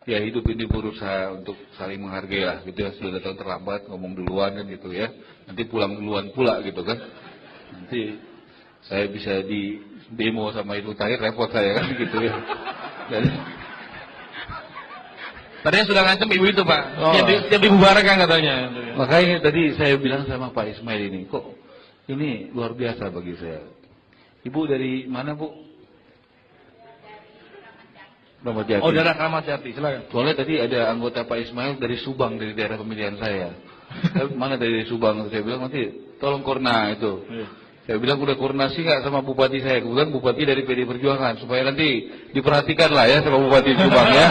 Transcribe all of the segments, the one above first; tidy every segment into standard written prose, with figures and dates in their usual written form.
ya hidup ini berusaha untuk saling menghargai lah gitu ya. Sudah datang terlambat ngomong duluan kan gitu ya, nanti pulang duluan pula gitu kan, nanti saya bisa di demo sama itu terakhir repot saya kan gitu ya. Jadi tadinya sudah ngancam ibu itu Pak, yang dibubarkan katanya. Makanya tadi saya bilang sama Pak Ismail ini, kok ini luar biasa bagi saya. Ibu dari mana Bu? Ramat Jati. Oh, daerah Ramat Jati, silakan. Soalnya tadi ada anggota Pak Ismail dari Subang, dari daerah pemilihan saya. Mana dari Subang? Saya bilang nanti tolong korna itu. Saya bilang udah koordinasi nggak sama bupati saya. Kebetulan bupati dari PD Perjuangan, supaya nanti diperhatikan lah ya sama bupati Subang ya,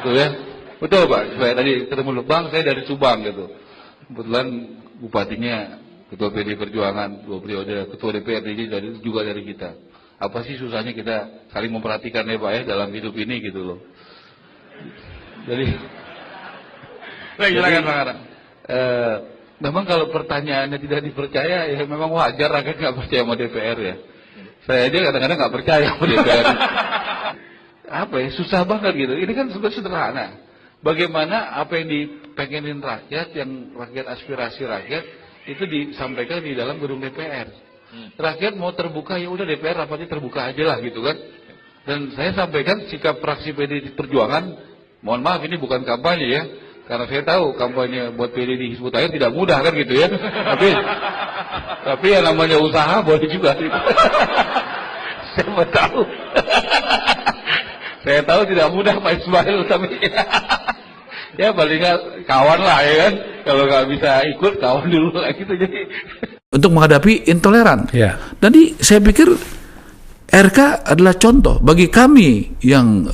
gitu ya. Betul Pak, supaya tadi ketemu Bang, saya dari Subang gitu. Kebetulan bupatinya ketua PD Perjuangan, dua periode, ketua DPRD juga dari kita. Apa sih susahnya kita saling memperhatikan ya Pak ya dalam hidup ini gitu loh. Jadi silakan Pak Ara. Memang kalau pertanyaannya tidak dipercaya ya memang wajar rakyat nggak percaya sama DPR ya. Saya aja kadang-kadang nggak percaya sama DPR. Apa ya, susah banget gitu. Ini kan sebenarnya sederhana. Bagaimana apa yang dipengenin rakyat, yang rakyat aspirasi rakyat itu disampaikan di dalam gedung DPR. Rakyat mau terbuka ya udah DPR rapatnya terbuka aja lah gitu kan. Dan saya sampaikan sikap fraksi PD Perjuangan, mohon maaf ini bukan kampanye ya, karena saya tahu kampanye buat PD di Hizbut Tahrir tidak mudah kan gitu ya. Tapi yang namanya usaha boleh juga gitu. Saya tahu. Saya tahu tidak mudah Pak Ismail, tapi ya paling nggak kawan lah ya kan. Kalau nggak bisa ikut kawan dulu lah gitu jadi. Untuk menghadapi intoleran. Ya. Jadi saya pikir RK adalah contoh bagi kami yang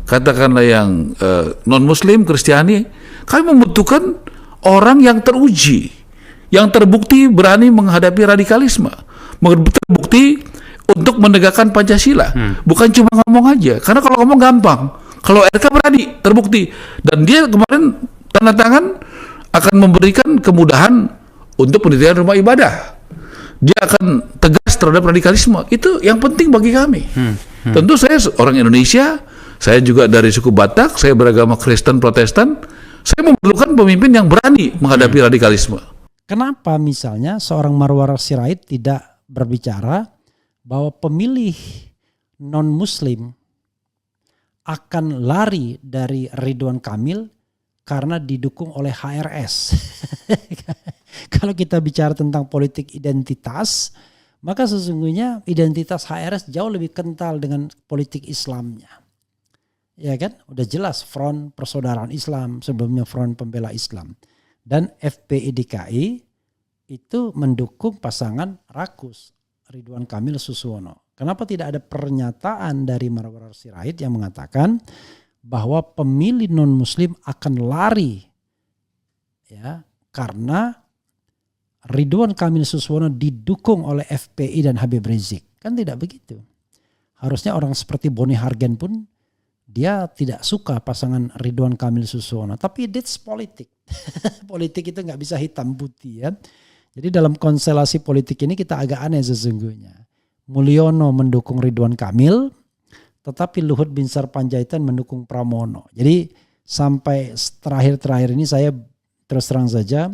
katakanlah yang non-Muslim, Kristiani. Kami membutuhkan orang yang teruji, yang terbukti berani menghadapi radikalisme, terbukti untuk menegakkan Pancasila. Bukan cuma ngomong aja, karena kalau ngomong gampang. Kalau RK berani, terbukti, dan dia kemarin tanda tangan akan memberikan kemudahan untuk pendirian rumah ibadah. Dia akan tegas terhadap radikalisme. Itu yang penting bagi kami. Tentu saya orang Indonesia, saya juga dari suku Batak, saya beragama Kristen Protestan. Saya memerlukan pemimpin yang berani menghadapi radikalisme. Kenapa misalnya seorang Marwar Sirait tidak berbicara bahwa pemilih non-Muslim akan lari dari Ridwan Kamil karena didukung oleh HRS. Kalau kita bicara tentang politik identitas, maka sesungguhnya identitas HRS jauh lebih kental dengan politik Islamnya. Ya kan? Udah jelas Front Persaudaraan Islam, sebelumnya Front Pembela Islam. Dan FPI DKI itu mendukung pasangan Rakus, Ridwan Kamil Suswono. Kenapa tidak ada pernyataan dari Marwar Sirait yang mengatakan bahwa pemilih non-Muslim akan lari ya karena Ridwan Kamil Suswono didukung oleh FPI dan Habib Rizik? Kan tidak begitu. Harusnya orang seperti Boni Hargen pun dia tidak suka pasangan Ridwan Kamil Suswono. Tapi that's politik. Politik itu nggak bisa hitam putih ya. Jadi dalam konstelasi politik ini kita agak aneh sesungguhnya. Mulyono mendukung Ridwan Kamil, tetapi Luhut Binsar Panjaitan mendukung Pramono. Jadi sampai terakhir-terakhir ini saya terus terang saja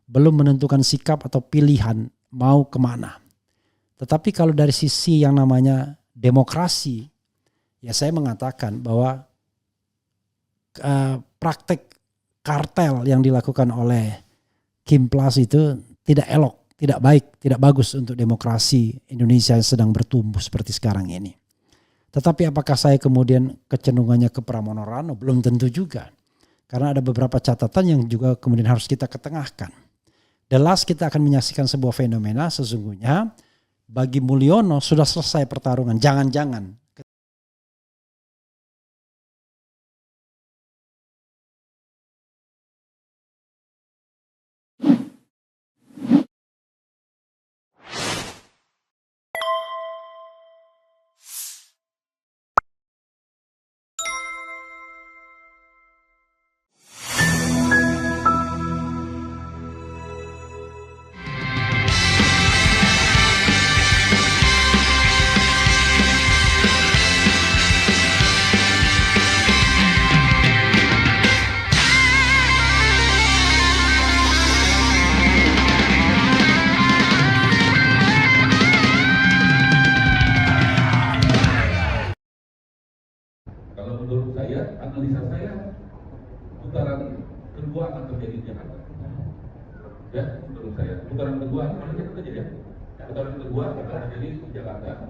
belum menentukan sikap atau pilihan mau kemana. Tetapi kalau dari sisi yang namanya demokrasi, ya saya mengatakan bahwa praktek kartel yang dilakukan oleh Kim Plus itu tidak elok, tidak baik, tidak bagus untuk demokrasi Indonesia yang sedang bertumbuh seperti sekarang ini. Tetapi apakah saya kemudian kecenderungannya ke Pramono Rano? Belum tentu juga. Karena ada beberapa catatan yang juga kemudian harus kita ketengahkan. The last kita akan menyaksikan sebuah fenomena sesungguhnya bagi Mulyono sudah selesai pertarungan. Jangan-jangan menurut saya, analisa saya, putaran kedua akan terjadi di Jakarta. Ya, menurut saya, putaran kedua akan terjadi ya. Putaran kedua akan terjadi di Jakarta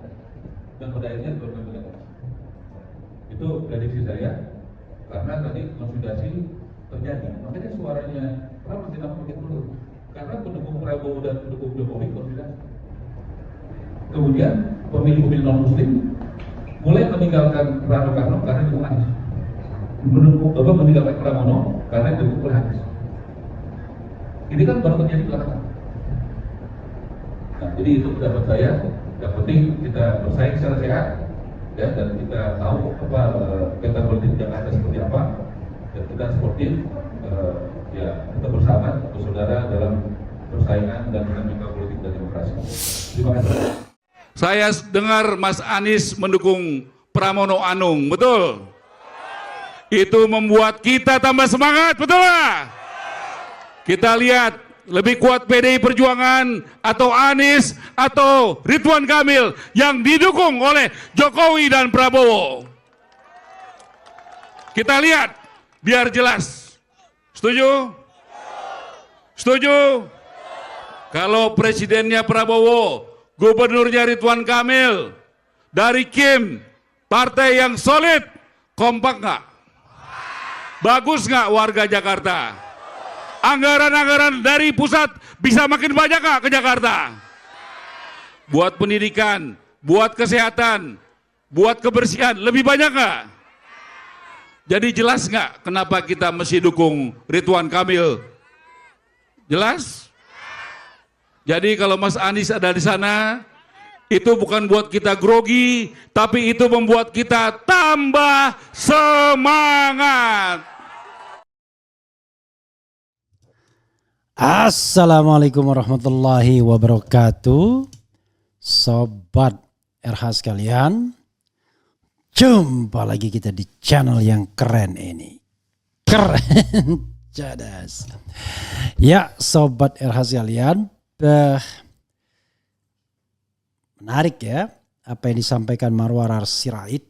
dan pada akhirnya 2019. Itu prediksi saya, karena tadi konsolidasi terjadi. Makanya suaranya Prabowo masih nampak makin turun. Karena pendukung Prabowo dan pendukung Jokowi konsolidasi. Kemudian pemilih-pemilih non-Muslim mulai meninggalkan Rano Karno karena didukung Anies. Meninggalkan Pramono karena didukung oleh Anies. Ini kan baru terjadi belakangan. Nah, jadi itu pendapat saya. Yang penting kita bersaing secara sehat, ya, dan kita tahu apa peta politik Jakarta seperti apa, dan kita sportif, ya, kita bersama, bersaudara dalam persaingan dan dinamika politik dan demokrasi. Terima kasih. Saya dengar Mas Anies mendukung Pramono Anung, betul? Itu membuat kita tambah semangat, betul nggak? Kita lihat lebih kuat PDI Perjuangan atau Anies atau Ridwan Kamil yang didukung oleh Jokowi dan Prabowo. Kita lihat biar jelas. Setuju? Setuju? Kalau presidennya Prabowo, gubernurnya Ridwan Kamil, dari Kim, partai yang solid, kompak nggak? Bagus nggak warga Jakarta? Anggaran-anggaran dari pusat bisa makin banyak nggak ke Jakarta? Buat pendidikan, buat kesehatan, buat kebersihan, lebih banyak nggak? Jadi jelas nggak kenapa kita mesti dukung Ridwan Kamil? Jelas? Jadi kalau Mas Anies ada di sana, itu bukan buat kita grogi, tapi itu membuat kita tambah semangat. Assalamualaikum warahmatullahi wabarakatuh. Sobat RH sekalian, jumpa lagi kita di channel yang keren ini. Keren, cadas. Ya, Sobat RH sekalian, menarik ya apa yang disampaikan Marwarar Sirait.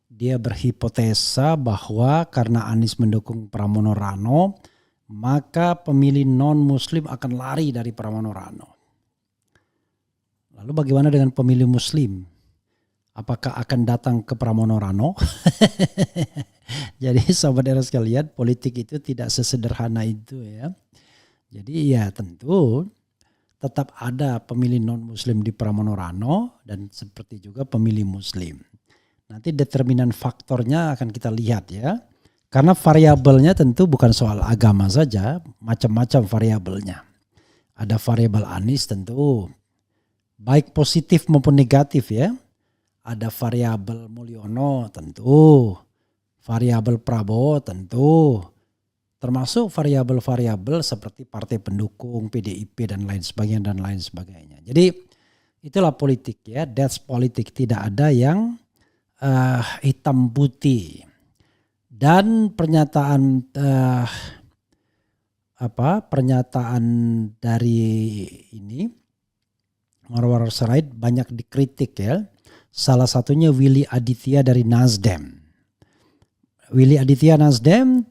Dia berhipotesa bahwa karena Anies mendukung Pramono Rano, maka pemilih non-Muslim akan lari dari Pramono Rano. Lalu bagaimana dengan pemilih Muslim? Apakah akan datang ke Pramono Rano? Jadi Sobat era sekalian, politik itu tidak sesederhana itu ya. Jadi ya tentu tetap ada pemilih non-Muslim di Pramono Rano dan seperti juga pemilih Muslim. Nanti determinan faktornya akan kita lihat ya. Karena variabelnya tentu bukan soal agama saja, macam-macam variabelnya. Ada variabel Anies tentu, baik positif maupun negatif ya. Ada variabel Mulyono tentu, variabel Prabowo tentu, termasuk variabel-variabel seperti partai pendukung, PDIP dan lain sebagainya. Jadi itulah politik ya, that's politik, tidak ada yang hitam putih. Dan pernyataan dari ini Marwarar Sirait banyak dikritik ya. Salah satunya Willy Aditya dari Nasdem. Willy Aditya Nasdem,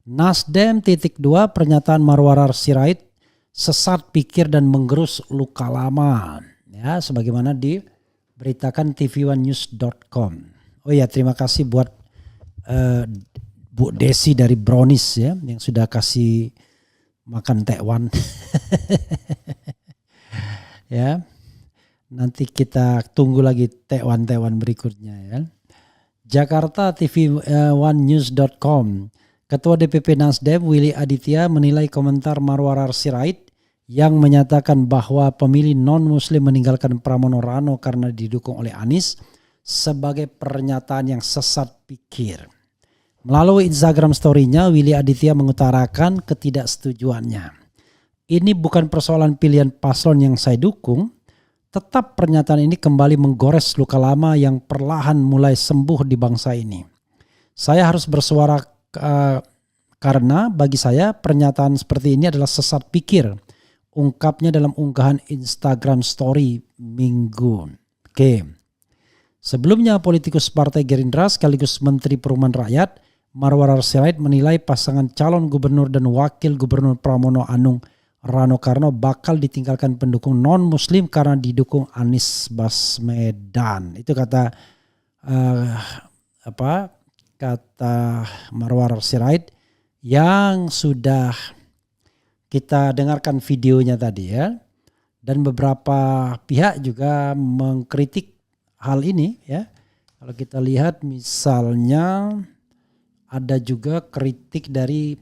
Nasdem .2 pernyataan Marwarar Sirait sesat pikir dan menggerus luka lama. Ya, sebagaimana diberitakan tv1news.com. Oh ya, terima kasih buat Bu Desi dari Brownies ya yang sudah kasih makan tekwan. Ya. Nanti kita tunggu lagi tekwan berikutnya ya. Jakarta tv1news.com. Ketua DPP Nasdem Willy Aditya menilai komentar Marwarar Sirait yang menyatakan bahwa pemilih non-Muslim meninggalkan Pramono Rano karena didukung oleh Anies sebagai pernyataan yang sesat pikir. Melalui Instagram story-nya, Willy Aditya mengutarakan ketidaksetujuannya. Ini bukan persoalan pilihan paslon yang saya dukung, tetap pernyataan ini kembali menggores luka lama yang perlahan mulai sembuh di bangsa ini. Saya harus bersuara karena bagi saya pernyataan seperti ini adalah sesat pikir, ungkapnya dalam unggahan Instagram story Minggu. Oke. Sebelumnya politikus Partai Gerindra sekaligus Menteri Perumahan Rakyat Marwarar Sirait menilai pasangan calon gubernur dan wakil gubernur Pramono Anung Rano Karno bakal ditinggalkan pendukung non-muslim karena didukung Anies Baswedan. Itu kata kata Marwarar Sirait yang sudah kita dengarkan videonya tadi ya. Dan beberapa pihak juga mengkritik hal ini ya. Kalau kita lihat misalnya ada juga kritik dari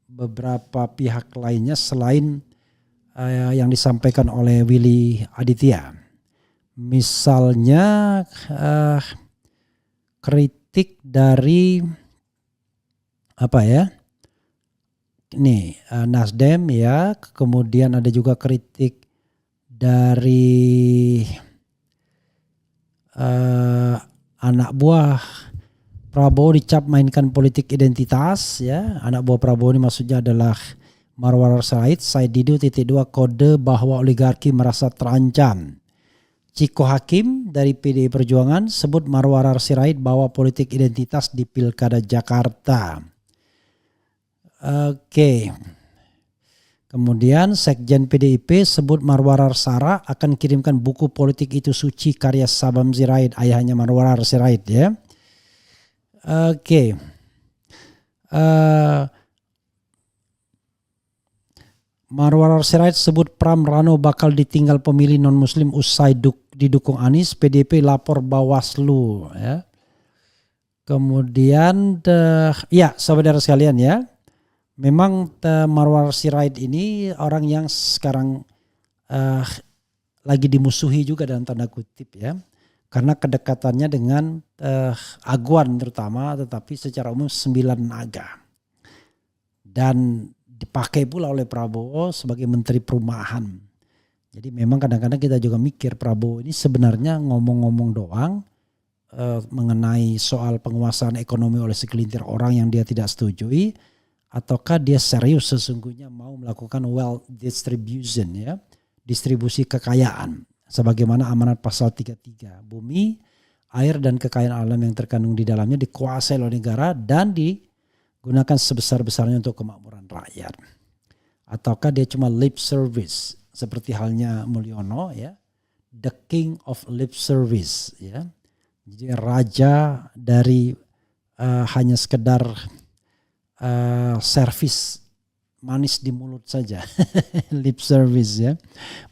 beberapa pihak lainnya selain yang disampaikan oleh Willy Aditya. Misalnya kritik dari Nasdem ya, kemudian ada juga kritik dari anak buah Prabowo dicap mainkan politik identitas ya. Anak buah Prabowo ini maksudnya adalah Marwarar Sirait, Said Didu .2 kode bahwa oligarki merasa terancam. Ciko Hakim dari PDI Perjuangan sebut Marwarar Sirait bawa politik identitas di Pilkada Jakarta. Oke. Kemudian Sekjen PDIP sebut Marwarar Sara akan kirimkan buku politik itu suci karya Sabam Sirait, ayahnya Marwarar Sirait ya. Oke. Marwarar Sirait sebut Pram Rano bakal ditinggal pemilih non-muslim usai didukung Anies, PDIP lapor Bawaslu ya. Kemudian saudara sekalian ya. Memang Marwarar Sirait ini orang yang sekarang lagi dimusuhi juga dalam tanda kutip ya. Karena kedekatannya dengan Aguan terutama, tetapi secara umum 9 naga. Dan dipakai pula oleh Prabowo sebagai Menteri Perumahan. Jadi memang kadang-kadang kita juga mikir Prabowo ini sebenarnya ngomong-ngomong doang mengenai soal penguasaan ekonomi oleh segelintir orang yang dia tidak setujui, ataukah dia serius sesungguhnya mau melakukan wealth distribution ya, distribusi kekayaan. Sebagaimana amanat pasal 33, bumi, air dan kekayaan alam yang terkandung di dalamnya dikuasai oleh negara dan digunakan sebesar-besarnya untuk kemakmuran rakyat. Ataukah dia cuma lip service seperti halnya Mulyono ya, the king of lip service ya. Jadi raja dari hanya sekedar servis manis di mulut saja, lip service ya,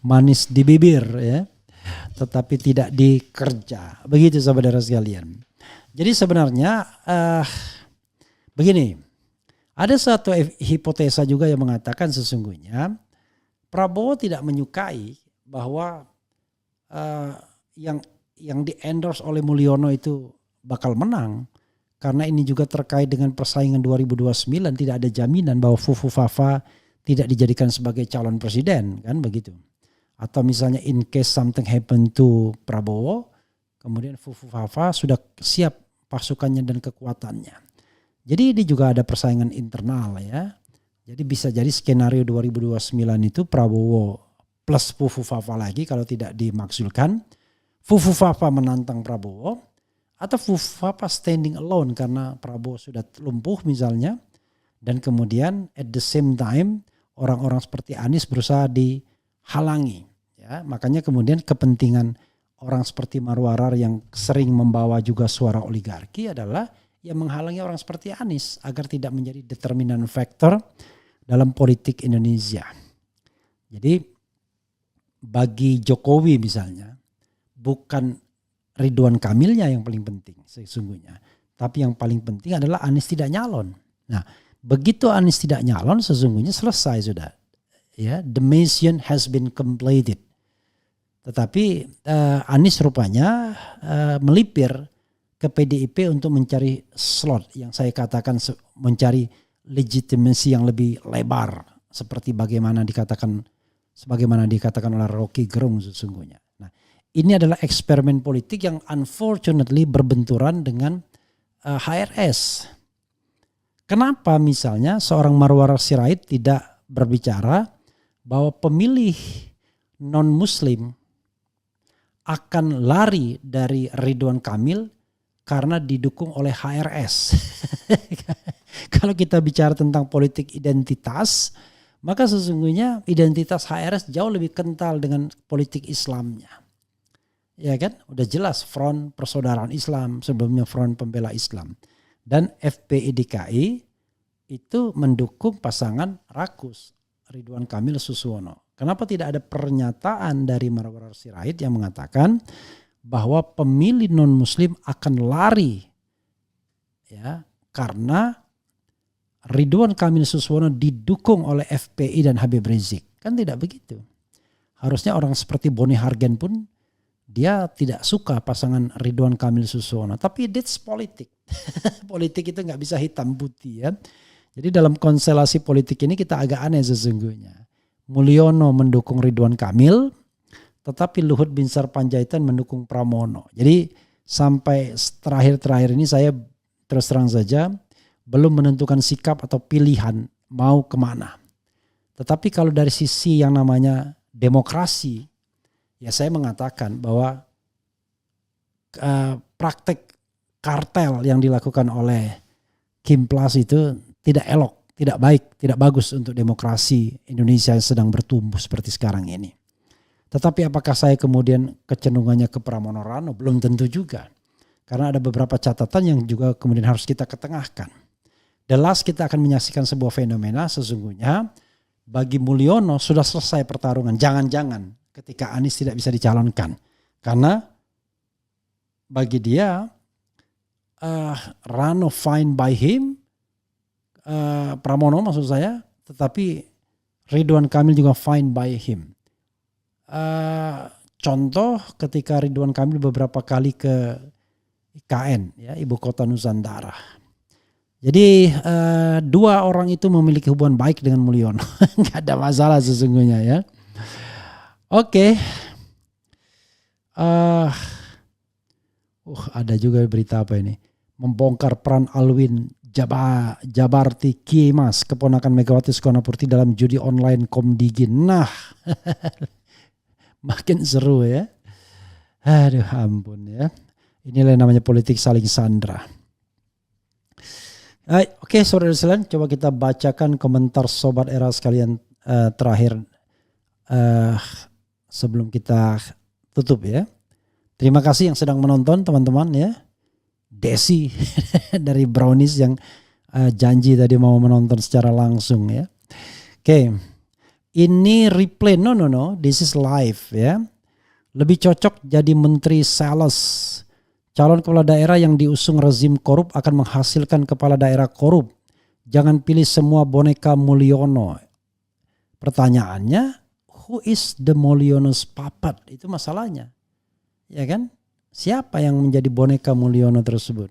manis di bibir ya, tetapi tidak di kerja. Begitu saudara sekalian. Jadi sebenarnya begini, ada satu hipotesa juga yang mengatakan sesungguhnya Prabowo tidak menyukai bahwa yang di-endorse oleh Mulyono itu bakal menang. Karena ini juga terkait dengan persaingan 2029, tidak ada jaminan bahwa Fufu Fafa tidak dijadikan sebagai calon presiden, kan begitu. Atau misalnya in case something happen to Prabowo, kemudian Fufu Fafa sudah siap pasukannya dan kekuatannya. Jadi ini juga ada persaingan internal ya. Jadi bisa jadi skenario 2029 itu Prabowo plus Fufu Fafa lagi kalau tidak dimaksudkan. Fufu Fafa menantang Prabowo. Atau Fufu Fafa standing alone karena Prabowo sudah lumpuh misalnya. Dan kemudian at the same time orang-orang seperti Anies berusaha dihalangi. Ya, makanya kemudian kepentingan orang seperti Marwarar yang sering membawa juga suara oligarki adalah yang menghalangi orang seperti Anies agar tidak menjadi determinan factor dalam politik Indonesia. Jadi bagi Jokowi misalnya bukan Ridwan Kamilnya yang paling penting sesungguhnya. Tapi yang paling penting adalah Anies tidak nyalon. Nah, begitu Anies tidak nyalon sesungguhnya selesai sudah. Ya, the mission has been completed. Tetapi Anies rupanya melipir ke PDIP untuk mencari slot yang saya katakan mencari legitimasi yang lebih lebar seperti bagaimana dikatakan oleh Rocky Gerung sesungguhnya. Nah, ini adalah eksperimen politik yang unfortunately berbenturan dengan HRS. Kenapa misalnya seorang Marwarar Sirait tidak berbicara bahwa pemilih non-muslim akan lari dari Ridwan Kamil karena didukung oleh HRS. Kalau kita bicara tentang politik identitas, maka sesungguhnya identitas HRS jauh lebih kental dengan politik Islamnya. Ya kan? Udah jelas Front Persaudaraan Islam, sebelumnya Front Pembela Islam. Dan FPI DKI itu mendukung pasangan Rakus, Ridwan Kamil Suswono. Kenapa tidak ada pernyataan dari Marwarar Sirait yang mengatakan bahwa pemilih non-muslim akan lari ya karena Ridwan Kamil Suswono didukung oleh FPI dan Habib Rizik? Kan tidak begitu. Harusnya orang seperti Boni Hargen pun dia tidak suka pasangan Ridwan Kamil Suswono. Tapi that's politik. Politik itu nggak bisa hitam putih ya. Jadi dalam konstelasi politik ini kita agak aneh sesungguhnya. Mulyono mendukung Ridwan Kamil, tetapi Luhut Binsar Panjaitan mendukung Pramono. Jadi sampai terakhir ini saya terus terang saja belum menentukan sikap atau pilihan mau kemana. Tetapi kalau dari sisi yang namanya demokrasi, ya saya mengatakan bahwa praktek kartel yang dilakukan oleh Kim Plus itu tidak elok, tidak baik, tidak bagus untuk demokrasi Indonesia yang sedang bertumbuh seperti sekarang ini. Tetapi apakah saya kemudian kecenderungannya ke Pramono Rano? Belum tentu juga. Karena ada beberapa catatan yang juga kemudian harus kita ketengahkan. The last kita akan menyaksikan sebuah fenomena sesungguhnya bagi Mulyono sudah selesai pertarungan. Jangan-jangan ketika Anies tidak bisa dicalonkan. Karena bagi dia Rano fine by him, Pramono maksud saya, tetapi Ridwan Kamil juga fine by him. Contoh ketika Ridwan Kamil beberapa kali ke IKN, ya, Ibu Kota Nusantara. Jadi dua orang itu memiliki hubungan baik dengan Mulyono. Nggak ada masalah sesungguhnya ya. Oke. Ada juga berita apa ini? Membongkar peran Alwin Jabarti Kiemas, keponakan Megawati Soekarnoputri dalam judi online Komdigi. Nah, makin seru ya. Aduh ampun ya. Inilah yang namanya politik saling sandra. Oke, saudara sekalian, coba kita bacakan komentar Sobat Era sekalian terakhir sebelum kita tutup ya. Terima kasih yang sedang menonton teman-teman ya. Desi dari Brownies yang janji tadi mau menonton secara langsung ya. Oke. Ini replay, no, this is live ya. Lebih cocok jadi menteri sales. Calon kepala daerah yang diusung rezim korup akan menghasilkan kepala daerah korup. Jangan pilih semua boneka Mulyono. Pertanyaannya, who is the Mulyono's puppet? Itu masalahnya. Ya kan? Siapa yang menjadi boneka Mulyono tersebut?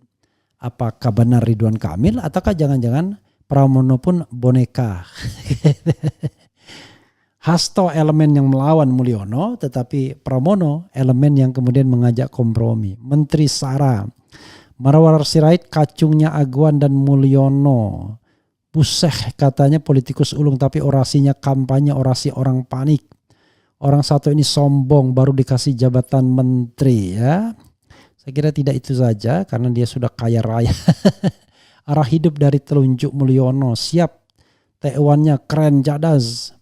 Apakah benar Ridwan Kamil ataukah jangan-jangan Pramono pun boneka? Hasto elemen yang melawan Mulyono, tetapi Pramono elemen yang kemudian mengajak kompromi. Menteri Sara, Marwarar Sirait kacungnya Aguan dan Mulyono. Puseh katanya politikus ulung tapi orasinya kampanye orasi orang panik. Orang satu ini sombong baru dikasih jabatan menteri ya. Saya kira tidak itu saja karena dia sudah kaya raya. Arah hidup dari telunjuk Mulyono siap. T1-nya keren jadas.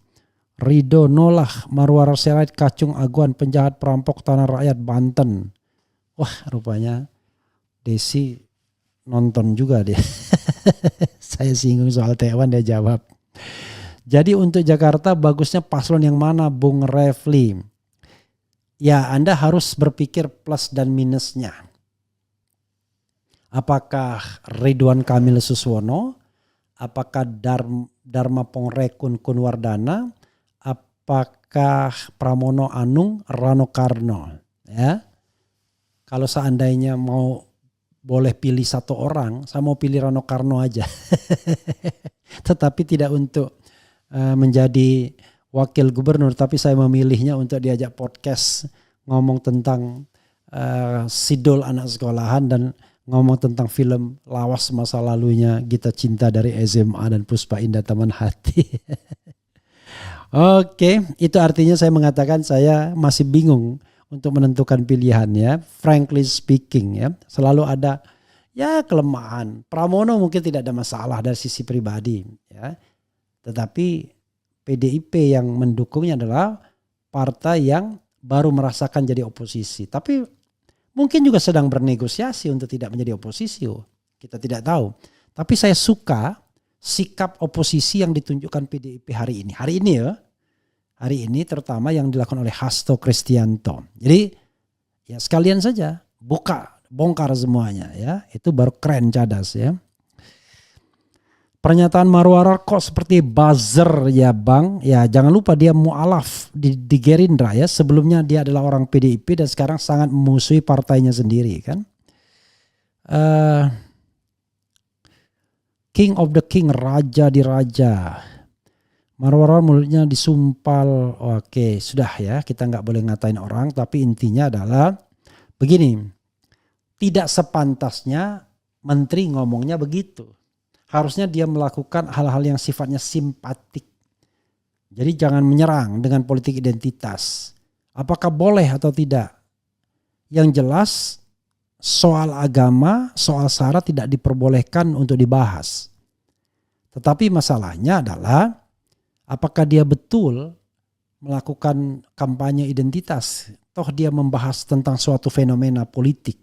Rido Nolah, Marwarar Sirait kacung Aguan penjahat perampok tanah rakyat Banten. Wah rupanya Desi nonton juga dia. Saya singgung soal T1 dia jawab. Jadi untuk Jakarta bagusnya paslon yang mana Bung Refli? Ya Anda harus berpikir plus dan minusnya. Apakah Ridwan Kamil Suswono? Apakah Dharma Pongrekun Kunwardana? Apakah Pramono Anung Rano Karno? Ya, kalau seandainya mau boleh pilih satu orang, saya mau pilih Rano Karno aja. Tetapi tidak untuk menjadi wakil gubernur, tapi saya memilihnya untuk diajak podcast ngomong tentang sidol anak sekolahan dan ngomong tentang film lawas masa lalunya Gita Cinta dari SMA dan Puspa Indah Taman Hati. Oke, itu artinya saya mengatakan saya masih bingung untuk menentukan pilihannya. Frankly speaking ya, selalu ada ya kelemahan. Pramono mungkin tidak ada masalah dari sisi pribadi ya. Tetapi PDIP yang mendukungnya adalah partai yang baru merasakan jadi oposisi. Tapi mungkin juga sedang bernegosiasi untuk tidak menjadi oposisi. Kita tidak tahu. Tapi saya suka sikap oposisi yang ditunjukkan PDIP hari ini. Hari ini ya. Hari ini terutama yang dilakukan oleh Hasto Kristianto. Jadi ya sekalian saja bongkar semuanya ya. Itu baru keren cadas ya. Pernyataan Marwarar kok seperti buzzer ya Bang. Ya jangan lupa dia mu'alaf di Gerindra ya. Sebelumnya dia adalah orang PDIP dan sekarang sangat memusuhi partainya sendiri kan. King of the King, raja di raja. Marwarar mulutnya disumpal. Oke, sudah ya, kita nggak boleh ngatain orang, tapi intinya adalah begini. Tidak sepantasnya menteri ngomongnya begitu. Harusnya dia melakukan hal-hal yang sifatnya simpatik. Jadi jangan menyerang dengan politik identitas. Apakah boleh atau tidak? Yang jelas soal agama, soal SARA tidak diperbolehkan untuk dibahas. Tetapi masalahnya adalah apakah dia betul melakukan kampanye identitas? Toh dia membahas tentang suatu fenomena politik.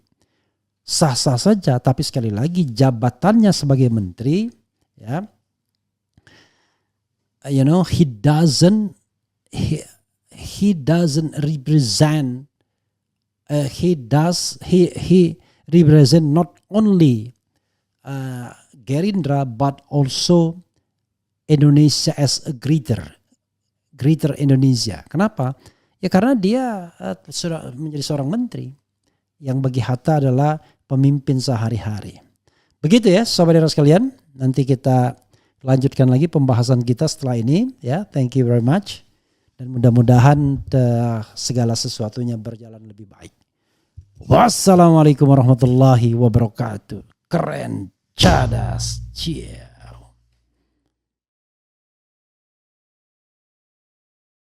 Sah-sah saja, tapi sekali lagi jabatannya sebagai menteri, ya, he doesn't represent. He represent not only Gerindra but also Indonesia as a greater Indonesia. Kenapa? Ya karena dia sudah menjadi seorang menteri yang bagi Hatta adalah pemimpin sehari-hari. Begitu ya saudara sekalian. Nanti kita lanjutkan lagi pembahasan kita setelah ini ya. Thank you very much. Dan mudah-mudahan segala sesuatunya berjalan lebih baik. Wassalamualaikum warahmatullahi wabarakatuh. Keren, cadas, cie.